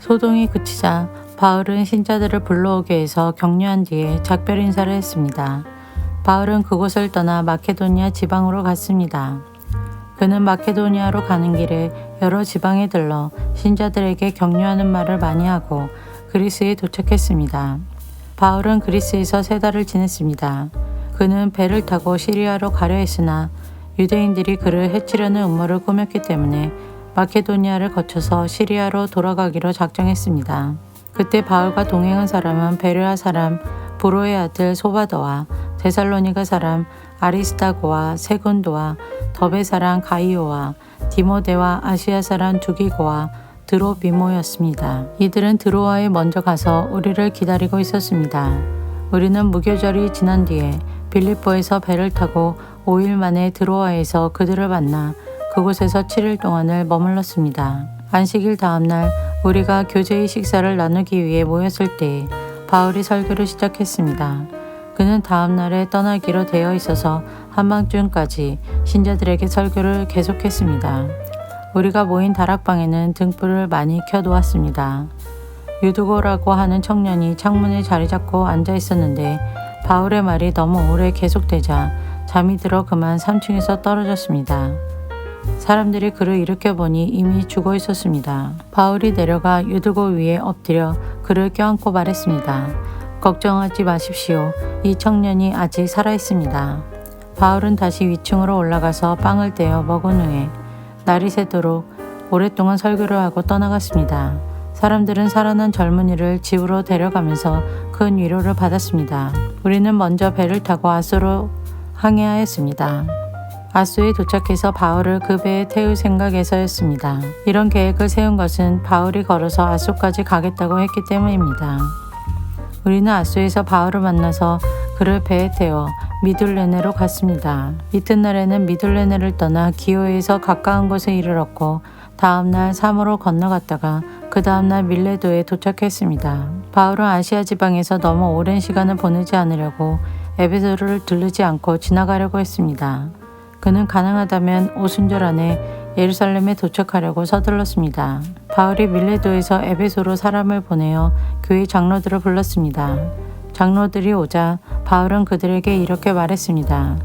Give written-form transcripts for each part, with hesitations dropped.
소동이 그치자 바울은 신자들을 불러오게 해서 격려한 뒤에 작별 인사를 했습니다. 바울은 그곳을 떠나 마케도니아 지방으로 갔습니다. 그는 마케도니아로 가는 길에 여러 지방에 들러 신자들에게 격려하는 말을 많이 하고 그리스에 도착했습니다. 바울은 그리스에서 3달을 지냈습니다. 그는 배를 타고 시리아로 가려 했으나 유대인들이 그를 해치려는 음모를 꾸몄기 때문에 마케도니아를 거쳐서 시리아로 돌아가기로 작정했습니다. 그때 바울과 동행한 사람은 베르아 사람 브로의 아들 소바더와 데살로니가 사람 아리스타고와 세군도와 더베 사람 가이오와 디모데와 아시아 사람 두기고와 드로비모였습니다. 이들은 드로아에 먼저 가서 우리를 기다리고 있었습니다. 우리는 무교절이 지난 뒤에 빌립보에서 배를 타고 5일 만에 드로아에서 그들을 만나 그곳에서 7일 동안을 머물렀습니다. 안식일 다음날 우리가 교제의 식사를 나누기 위해 모였을 때 바울이 설교를 시작했습니다. 그는 다음날에 떠나기로 되어 있어서 한밤중까지 신자들에게 설교를 계속했습니다. 우리가 모인 다락방에는 등불을 많이 켜놓았습니다. 유두고라고 하는 청년이 창문에 자리 잡고 앉아 있었는데 바울의 말이 너무 오래 계속되자 잠이 들어 그만 3층에서 떨어졌습니다. 사람들이 그를 일으켜보니 이미 죽어 있었습니다. 바울이 내려가 유두고 위에 엎드려 그를 껴안고 말했습니다. 걱정하지 마십시오. 이 청년이 아직 살아있습니다. 바울은 다시 위층으로 올라가서 빵을 떼어 먹은 후에 날이 새도록 오랫동안 설교를 하고 떠나갔습니다. 사람들은 살아난 젊은이를 집으로 데려가면서 큰 위로를 받았습니다. 우리는 먼저 배를 타고 아소로 항해하였습니다. 아소에 도착해서 바울을 그 배에 태울 생각에서였습니다. 이런 계획을 세운 것은 바울이 걸어서 아소까지 가겠다고 했기 때문입니다. 우리는 아소에서 바울을 만나서 그를 배에 태워 미둘레네로 갔습니다. 이튿날에는 미둘레네를 떠나 기호에서 가까운 곳에 이르렀고 다음날 사모로 건너갔다가 그 다음날 밀레도에 도착했습니다. 바울은 아시아 지방에서 너무 오랜 시간을 보내지 않으려고 에베소를 들르지 않고 지나가려고 했습니다. 그는 가능하다면 오순절 안에 예루살렘에 도착하려고 서둘렀습니다. 바울이 밀레도에서 에베소로 사람을 보내어 교회 장로들을 불렀습니다. 장로들이 오자 바울은 그들에게 이렇게 말했습니다.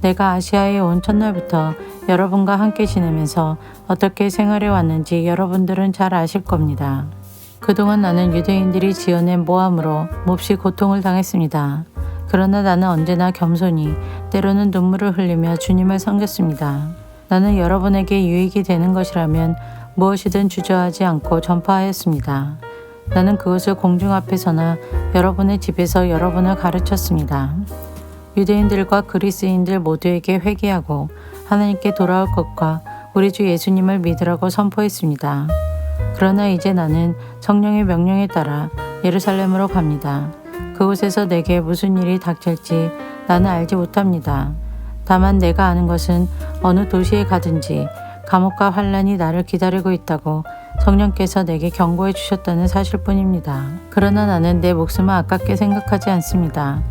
내가 아시아에 온 첫날부터 여러분과 함께 지내면서 어떻게 생활해 왔는지 여러분들은 잘 아실 겁니다. 그동안 나는 유대인들이 지어낸 모함으로 몹시 고통을 당했습니다. 그러나 나는 언제나 겸손히 때로는 눈물을 흘리며 주님을 섬겼습니다. 나는 여러분에게 유익이 되는 것이라면 무엇이든 주저하지 않고 전파하였습니다. 나는 그것을 공중 앞에서나 여러분의 집에서 여러분을 가르쳤습니다. 유대인들과 그리스인들 모두에게 회개하고 하나님께 돌아올 것과 우리 주 예수님을 믿으라고 선포했습니다. 그러나 이제 나는 성령의 명령에 따라 예루살렘으로 갑니다. 그곳에서 내게 무슨 일이 닥칠지 나는 알지 못합니다. 다만 내가 아는 것은 어느 도시에 가든지 감옥과 환란이 나를 기다리고 있다고 성령께서 내게 경고해 주셨다는 사실뿐입니다. 그러나 나는 내 목숨을 아깝게 생각하지 않습니다.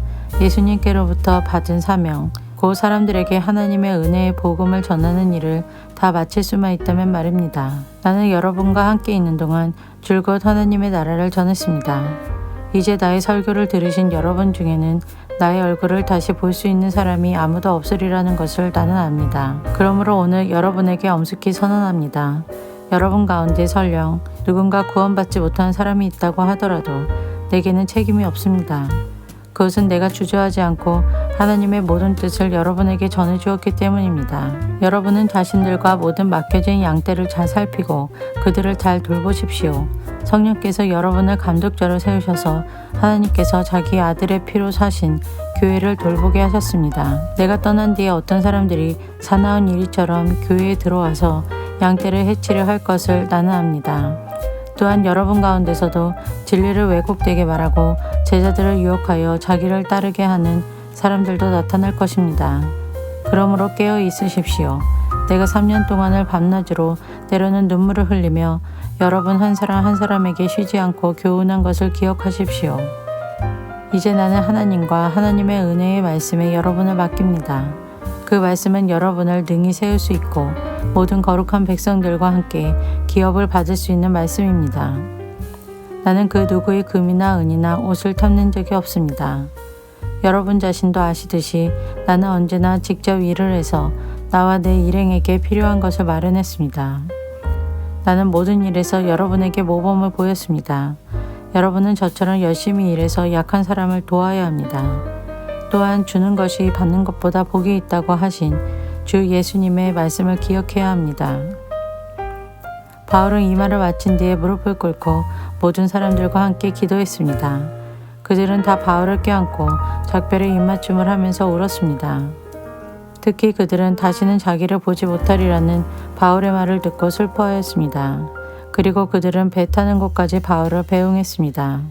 예수님께로부터 받은 사명, 곧 사람들에게 하나님의 은혜의 복음을 전하는 일을 다 마칠 수만 있다면 말입니다. 나는 여러분과 함께 있는 동안 줄곧 하나님의 나라를 전했습니다. 이제 나의 설교를 들으신 여러분 중에는 나의 얼굴을 다시 볼 수 있는 사람이 아무도 없으리라는 것을 나는 압니다. 그러므로 오늘 여러분에게 엄숙히 선언합니다. 여러분 가운데 설령 누군가 구원받지 못한 사람이 있다고 하더라도 내게는 책임이 없습니다. 그것은 내가 주저하지 않고 하나님의 모든 뜻을 여러분에게 전해주었기 때문입니다. 여러분은 자신들과 모든 맡겨진 양떼를 잘 살피고 그들을 잘 돌보십시오. 성령께서 여러분을 감독자로 세우셔서 하나님께서 자기 아들의 피로 사신 교회를 돌보게 하셨습니다. 내가 떠난 뒤에 어떤 사람들이 사나운 이리처럼 교회에 들어와서 양떼를 해치려 할 것을 나는 압니다. 또한 여러분 가운데서도 진리를 왜곡되게 말하고 제자들을 유혹하여 자기를 따르게 하는 사람들도 나타날 것입니다. 그러므로 깨어 있으십시오. 내가 3년 동안을 밤낮으로 때로는 눈물을 흘리며 여러분 한 사람 한 사람에게 쉬지 않고 교훈한 것을 기억하십시오. 이제 나는 하나님과 하나님의 은혜의 말씀에 여러분을 맡깁니다. 그 말씀은 여러분을 능히 세울 수 있고 모든 거룩한 백성들과 함께 기업을 받을 수 있는 말씀입니다. 나는 그 누구의 금이나 은이나 옷을 탐낸 적이 없습니다. 여러분 자신도 아시듯이 나는 언제나 직접 일을 해서 나와 내 일행에게 필요한 것을 마련했습니다. 나는 모든 일에서 여러분에게 모범을 보였습니다. 여러분은 저처럼 열심히 일해서 약한 사람을 도와야 합니다. 또한 주는 것이 받는 것보다 복이 있다고 하신 주 예수님의 말씀을 기억해야 합니다. 바울은 이 말을 마친 뒤에 무릎을 꿇고 모든 사람들과 함께 기도했습니다. 그들은 다 바울을 껴안고 작별의 입맞춤을 하면서 울었습니다. 특히 그들은 다시는 자기를 보지 못하리라는 바울의 말을 듣고 슬퍼하였습니다. 그리고 그들은 배 타는 곳까지 바울을 배웅했습니다.